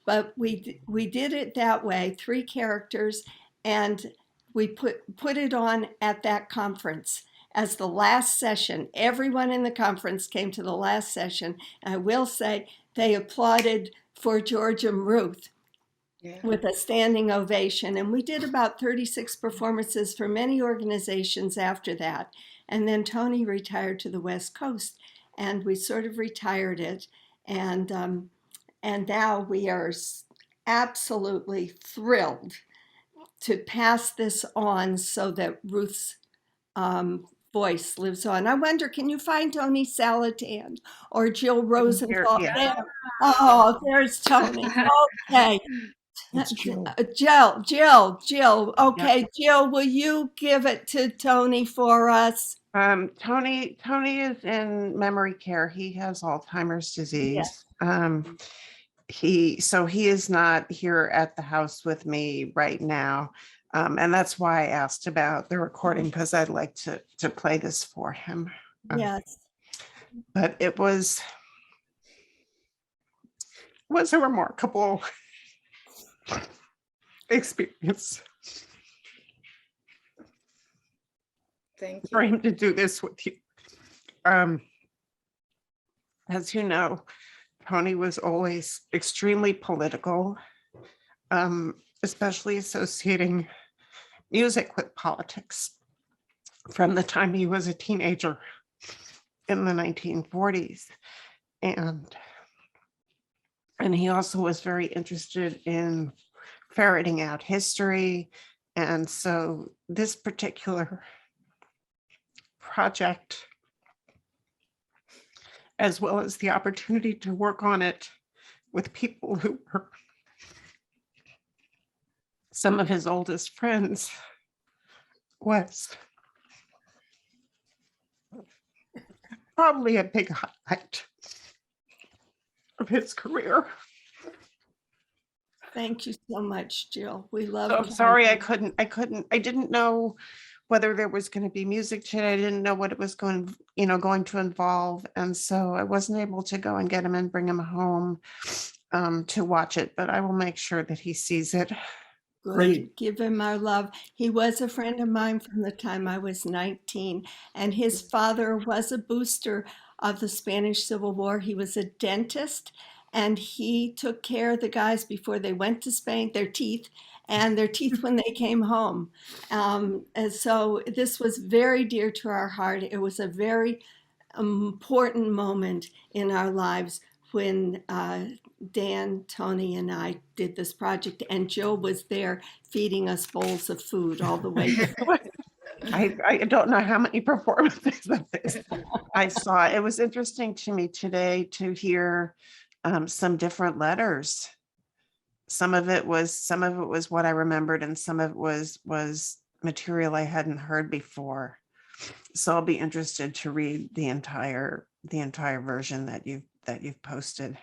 But we did it that way, 3 characters, and we put it on at that conference as the last session. Everyone in the conference came to the last session. And I will say they applauded for George and Ruth with a standing ovation. And we did about 36 performances for many organizations after that. And then Tony retired to the West Coast, and we sort of retired it. And now we are absolutely thrilled to pass this on so that Ruth's voice lives on. I wonder, can you find Tony Salatin or Jill Rosenthal? yeah. There. Oh, there's Tony. Okay. That's Jill. Jill. Okay, Jill, will you give it to Tony for us? Tony is in memory care. He has Alzheimer's disease. He is not here at the house with me right now. And that's why I asked about the recording, because I'd like to play this for him. Yes. But it was a remarkable experience Thank for you. him to do this with you. As you know, Tony was always extremely political, especially associating music with politics from the time he was a teenager in the 1940s. And he also was very interested in ferreting out history. And so this particular project, as well as the opportunity to work on it with people who were some of his oldest friends, was probably a big highlight of his career. Thank you so much, Jill. We love So I'm you. sorry I didn't know whether there was going to be music today. I didn't know what it was going to involve. And so I wasn't able to go and get him and bring him home to watch it, but I will make sure that he sees it. Good. Great. Give him our love. He was a friend of mine from the time I was 19, and his father was a booster of the Spanish Civil War. He was a dentist, and he took care of the guys before they went to Spain, their teeth when they came home. And so this was very dear to our heart. It was a very important moment in our lives when Dan, Tony, and I did this project, and Jill was there feeding us bowls of food all the way through. I don't know how many performances of this I saw. It was interesting to me today to hear some different letters. Some of it was what I remembered, and some of it was material I hadn't heard before. So I'll be interested to read the entire version that you've posted.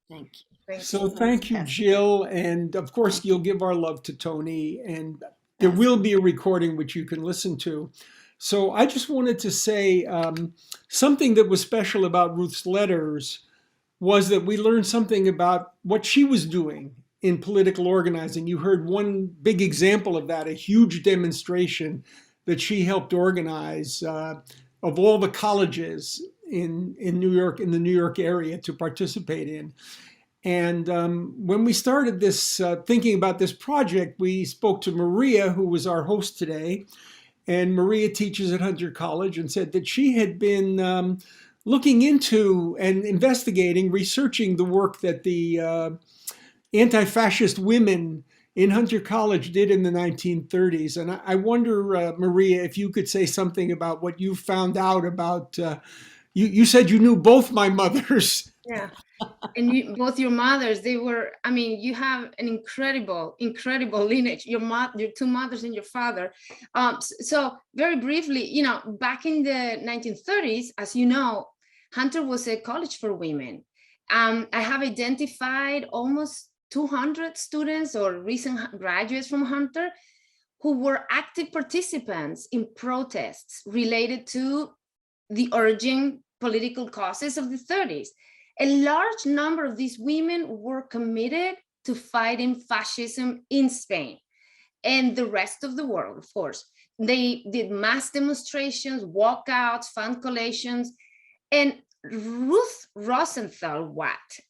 Thank you. So thank you, Jill. And of course, you'll give our love to Tony. And there will be a recording which you can listen to. So I just wanted to say something that was special about Ruth's letters was that we learned something about what she was doing in political organizing. You heard one big example of that, a huge demonstration that she helped organize of all the colleges in New York, in the New York area, to participate in. And when we started this, thinking about this project, we spoke to Maria, who was our host today. And Maria teaches at Hunter College, and said that she had been looking into and investigating, researching the work that the anti-fascist women in Hunter College did in the 1930s. And I wonder, Maria, if you could say something about what you found out about, you said you knew both my mothers. Yeah. And both your mothers, they were, I mean, you have an incredible lineage, your two mothers and your father. So very briefly, back in the 1930s, as you know, Hunter was a college for women. I have identified almost 200 students or recent graduates from Hunter who were active participants in protests related to the urgent political causes of the 30s. A large number of these women were committed to fighting fascism in Spain and the rest of the world, of course. They did mass demonstrations, walkouts, fan collations, and Ruth Rosenthal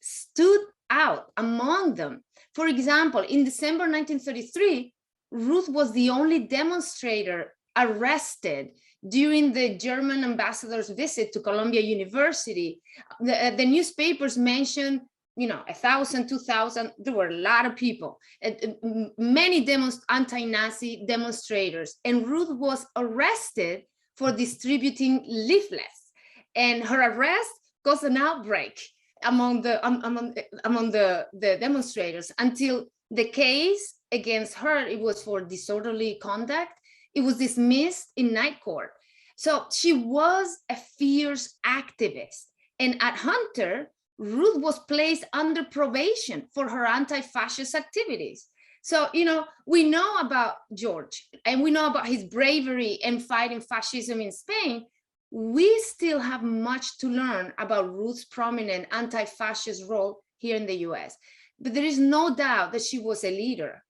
stood out among them. For example, in December 1933, Ruth was the only demonstrator arrested during the German ambassador's visit to Columbia University. The newspapers mentioned, 1,000, 2,000, there were a lot of people, many anti-Nazi demonstrators, and Ruth was arrested for distributing leaflets, and her arrest caused an outbreak among the demonstrators until the case against her, it was for disorderly conduct, it was dismissed in night court. So she was a fierce activist. And at Hunter, Ruth was placed under probation for her anti-fascist activities. So, we know about George and we know about his bravery in fighting fascism in Spain. We still have much to learn about Ruth's prominent anti-fascist role here in the US. But there is no doubt that she was a leader.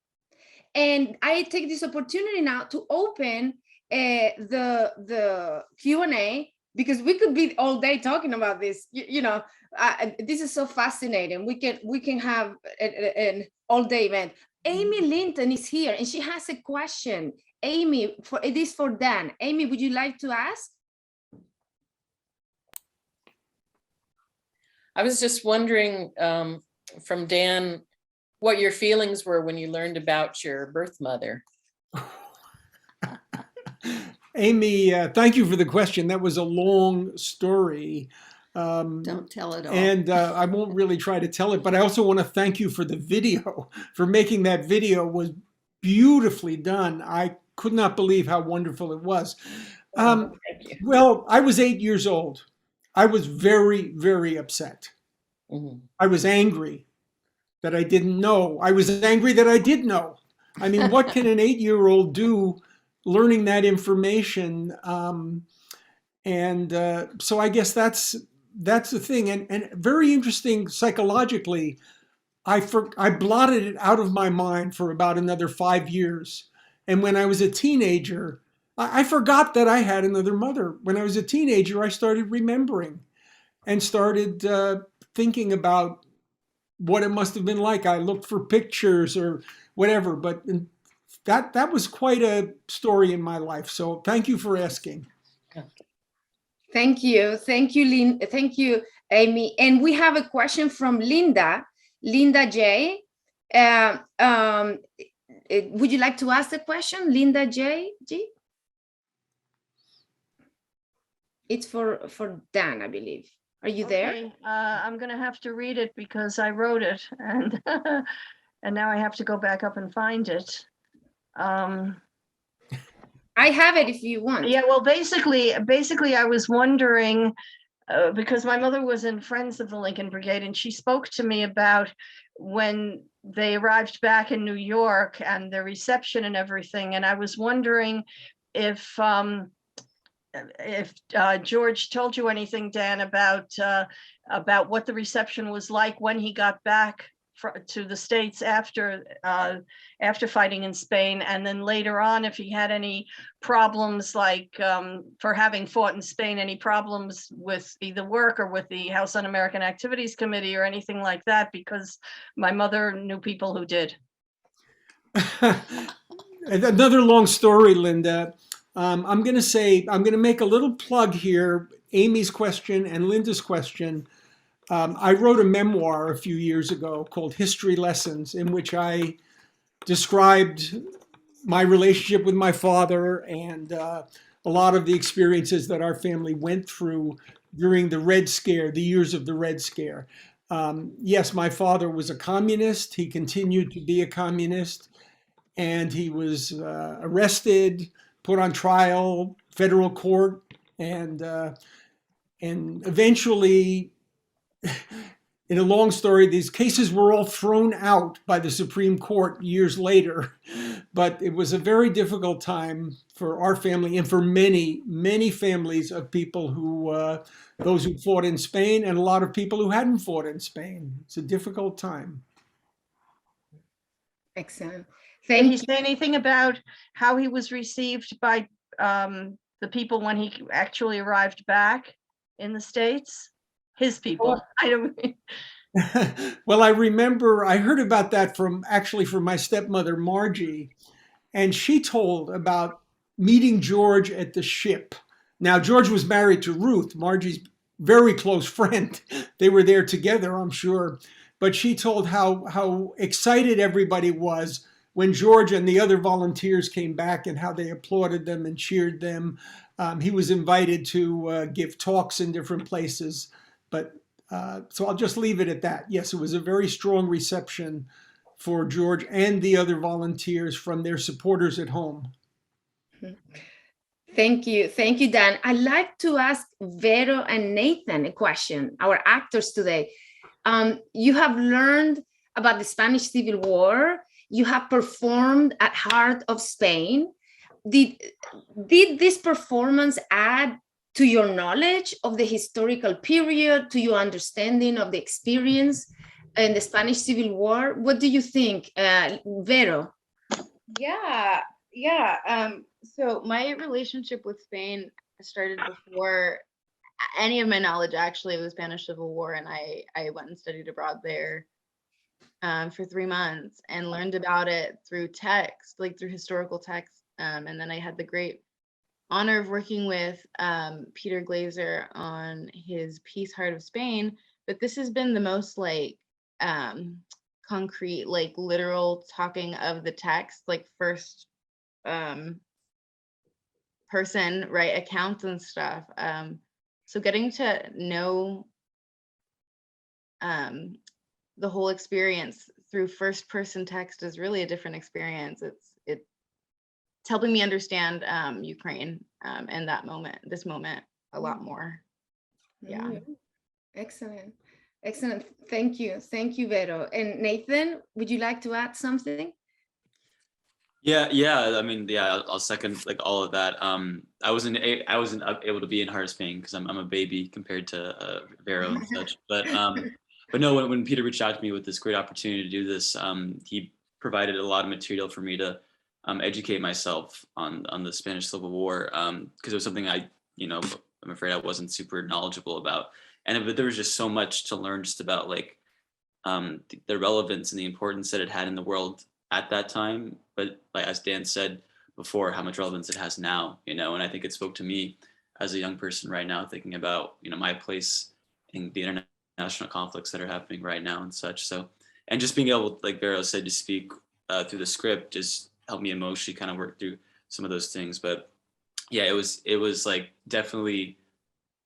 And I take this opportunity now to open the Q&A, because we could be all day talking about this. This is so fascinating. We can have an all-day event. Amy Linton is here and she has a question. Amy, it is for Dan. Amy, would you like to ask? I was just wondering from Dan, what your feelings were when you learned about your birth mother. Amy, thank you for the question. That was a long story. Don't tell it all. And I won't really try to tell it, but I also want to thank you for the video, for making that video. Was beautifully done. I could not believe how wonderful it was. Thank you. Well, I was 8 years old. I was very, very upset. Mm-hmm. I was angry that I didn't know. I was angry that I did know. I mean, what can an 8-year-old do learning that information? So I guess that's the thing. And very interesting psychologically, I blotted it out of my mind for about another 5 years. And when I was a teenager, I forgot that I had another mother. When I was a teenager, I started remembering and started thinking about what it must have been like. I looked for pictures or whatever, but that was quite a story in my life. So thank you for asking. Thank you. Thank you, Lynn. Thank you, Amy. And we have a question from Linda J. Would you like to ask the question, Linda J? It's for Dan, I believe. Are you there? Okay, I'm gonna have to read it because I wrote it and and now I have to go back up and find it. I have it if you want. Yeah, well, basically I was wondering, because my mother was in Friends of the Lincoln Brigade and she spoke to me about when they arrived back in New York and their reception and everything. And I was wondering if George told you anything, Dan, about what the reception was like when he got back to the States after fighting in Spain, and then later on, if he had any problems, like for having fought in Spain, any problems with either work or with the House Un-American Activities Committee or anything like that, because my mother knew people who did. Another long story, Linda. I'm going to make a little plug here, Amy's question and Linda's question. I wrote a memoir a few years ago called History Lessons, in which I described my relationship with my father and a lot of the experiences that our family went through during the Red Scare, the years of the Red Scare. Yes, my father was a communist. He continued to be a communist, and he was arrested, put on trial, federal court, and eventually, in a long story, these cases were all thrown out by the Supreme Court years later. But it was a very difficult time for our family and for many, many families of people who, those who fought in Spain and a lot of people who hadn't fought in Spain. It's a difficult time. Excellent. Did Thank he say anything about how he was received by the people when he actually arrived back in the States? His people. I don't mean. Well, I remember I heard about that from my stepmother, Margie, and she told about meeting George at the ship. Now, George was married to Ruth, Margie's very close friend. They were there together, I'm sure. But she told how excited everybody was when George and the other volunteers came back and how they applauded them and cheered them. He was invited to give talks in different places, but so I'll just leave it at that. Yes, it was a very strong reception for George and the other volunteers from their supporters at home. Thank you, Dan. I'd like to ask Vero and Nathan a question, our actors today. You have learned about the Spanish Civil War. You have performed at Heart of Spain. Did this performance add to your knowledge of the historical period, to your understanding of the experience in the Spanish Civil War? What do you think, Vero? Yeah. So my relationship with Spain started before any of my knowledge actually of the Spanish Civil War, and I went and studied abroad there for 3 months and learned about it through text, like through historical text. And then I had the great honor of working with Peter Glaser on his piece Heart of Spain. But this has been the most like concrete, like literal talking of the text, like first person, right, accounts and stuff. So getting to know the whole experience through first person text is really a different experience. It's helping me understand Ukraine and this moment a lot more. Yeah. Excellent. Thank you, Vero. And Nathan, would you like to add something? Yeah. I mean, I'll second like all of that. I wasn't able to be in Heart of Spain because I'm a baby compared to Vero and such. But no, when Peter reached out to me with this great opportunity to do this, he provided a lot of material for me to educate myself on the Spanish Civil War, because it was something I'm afraid I wasn't super knowledgeable about. But there was just so much to learn just about like the relevance and the importance that it had in the world at that time. But like as Dan said before, how much relevance it has now, and I think it spoke to me as a young person right now, thinking about, my place in the international conflicts that are happening right now and such. So, and just being able, like Vero said, to speak through the script just helped me emotionally kind of work through some of those things. But yeah, it was like definitely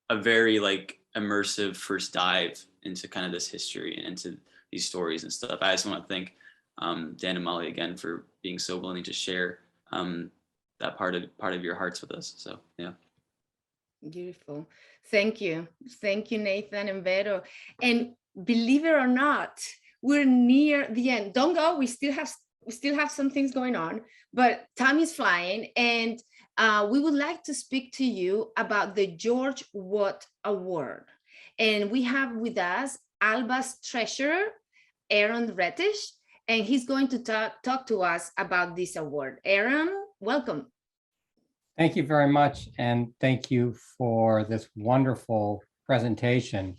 a very like immersive first dive into kind of this history and into these stories and stuff. I just want to thank Dan and Molly again for being so willing to share that part of your hearts with us. So yeah. Beautiful. Thank you, Nathan and Vero. And believe it or not, we're near the end. Don't go. We still have some things going on, but time is flying, and we would like to speak to you about the George Watt Award. And we have with us Alba's treasurer, Aaron Retish, and he's going to talk to us about this award. Aaron, welcome. Thank you very much, and thank you for this wonderful presentation.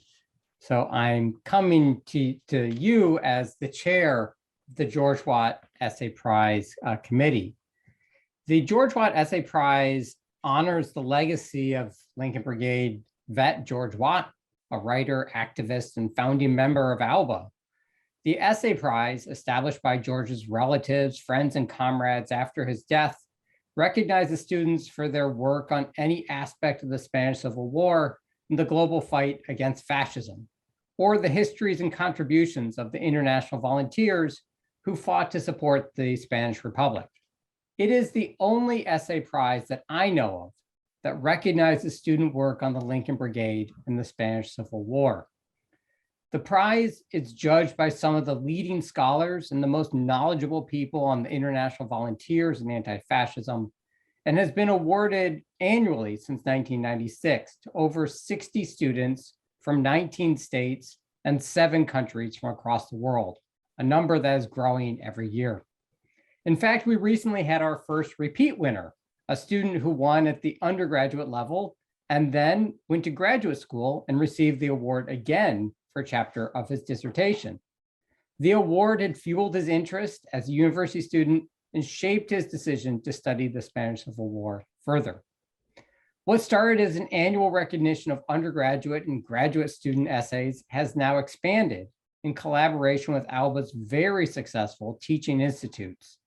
So I'm coming to you as the chair of the George Watt Essay Prize Committee. The George Watt Essay Prize honors the legacy of Lincoln Brigade vet George Watt, a writer, activist, and founding member of ALBA. The Essay Prize, established by George's relatives, friends, and comrades after his death, recognizes students for their work on any aspect of the Spanish Civil War and the global fight against fascism, or the histories and contributions of the international volunteers who fought to support the Spanish Republic. It is the only essay prize that I know of that recognizes student work on the Lincoln Brigade in the Spanish Civil War. The prize is judged by some of the leading scholars and the most knowledgeable people on the international volunteers and anti-fascism, and has been awarded annually since 1996 to over 60 students from 19 states and 7 countries from across the world, a number that is growing every year. In fact, we recently had our first repeat winner, a student who won at the undergraduate level and then went to graduate school and received the award again for a chapter of his dissertation. The award had fueled his interest as a university student and shaped his decision to study the Spanish Civil War further. What started as an annual recognition of undergraduate and graduate student essays has now expanded in collaboration with ALBA's very successful teaching institutes.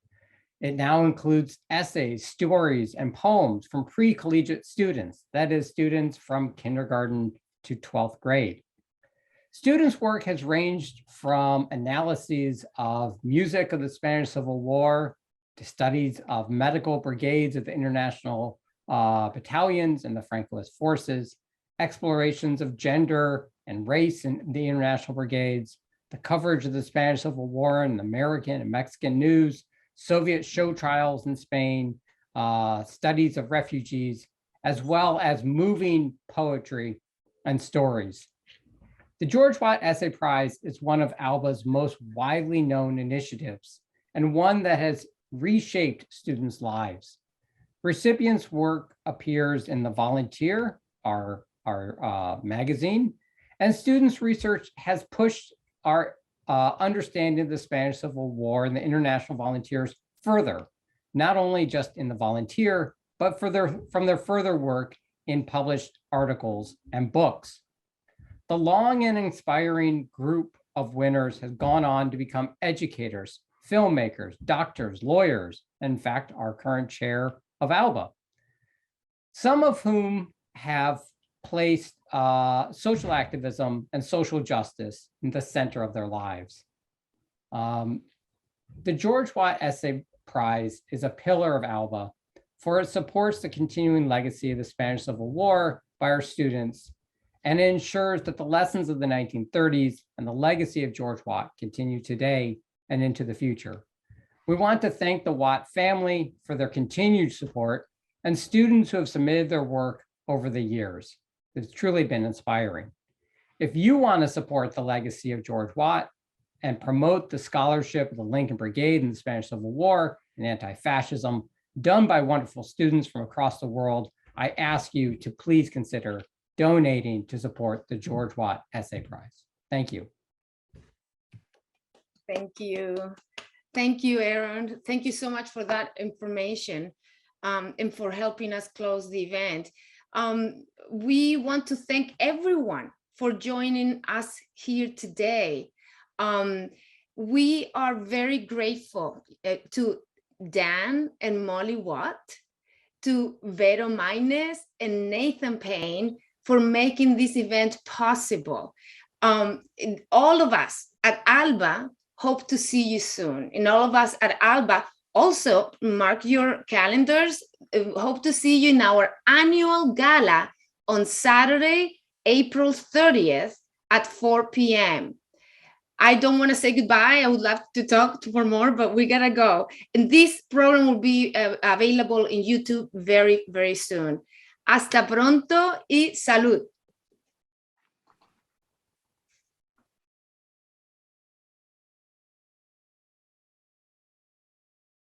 It now includes essays, stories, and poems from pre-collegiate students, that is, students from kindergarten to 12th grade. Students' work has ranged from analyses of music of the Spanish Civil War to studies of medical brigades of the international battalions and the Frankist forces, explorations of gender and race in the international brigades, the coverage of the Spanish Civil War in American and Mexican news, Soviet show trials in Spain, studies of refugees, as well as moving poetry and stories. The George Watt Essay Prize is one of ALBA's most widely known initiatives and one that has reshaped students' lives. Recipients' work appears in The Volunteer, our magazine, and students' research has pushed our understanding of the Spanish Civil War and the international volunteers further, not only just in The Volunteer, but from their further work in published articles and books. The long and inspiring group of winners has gone on to become educators, filmmakers, doctors, lawyers, and in fact, our current chair of ALBA, some of whom have placed social activism and social justice in the center of their lives. The George Watt Essay Prize is a pillar of ALBA, for it supports the continuing legacy of the Spanish Civil War by our students, and it ensures that the lessons of the 1930s and the legacy of George Watt continue today and into the future. We want to thank the Watt family for their continued support and students who have submitted their work over the years. It's truly been inspiring. If you want to support the legacy of George Watt and promote the scholarship of the Lincoln Brigade in the Spanish Civil War and anti-fascism done by wonderful students from across the world, I ask you to please consider donating to support the George Watt Essay Prize. Thank you. Thank you. Thank you, Aaron. Thank you so much for that information and for helping us close the event. We want to thank everyone for joining us here today. We are very grateful to Dan and Molly Watt, to Vero Maines and Nathan Payne for making this event possible. All of us at ALBA hope to see you soon. And all of us at ALBA also mark your calendars. Hope to see you in our annual gala on Saturday, April 30th at 4 p.m. I don't want to say goodbye. I would love to talk for more, but we gotta go. And this program will be available in YouTube very, very soon. Hasta pronto y salud.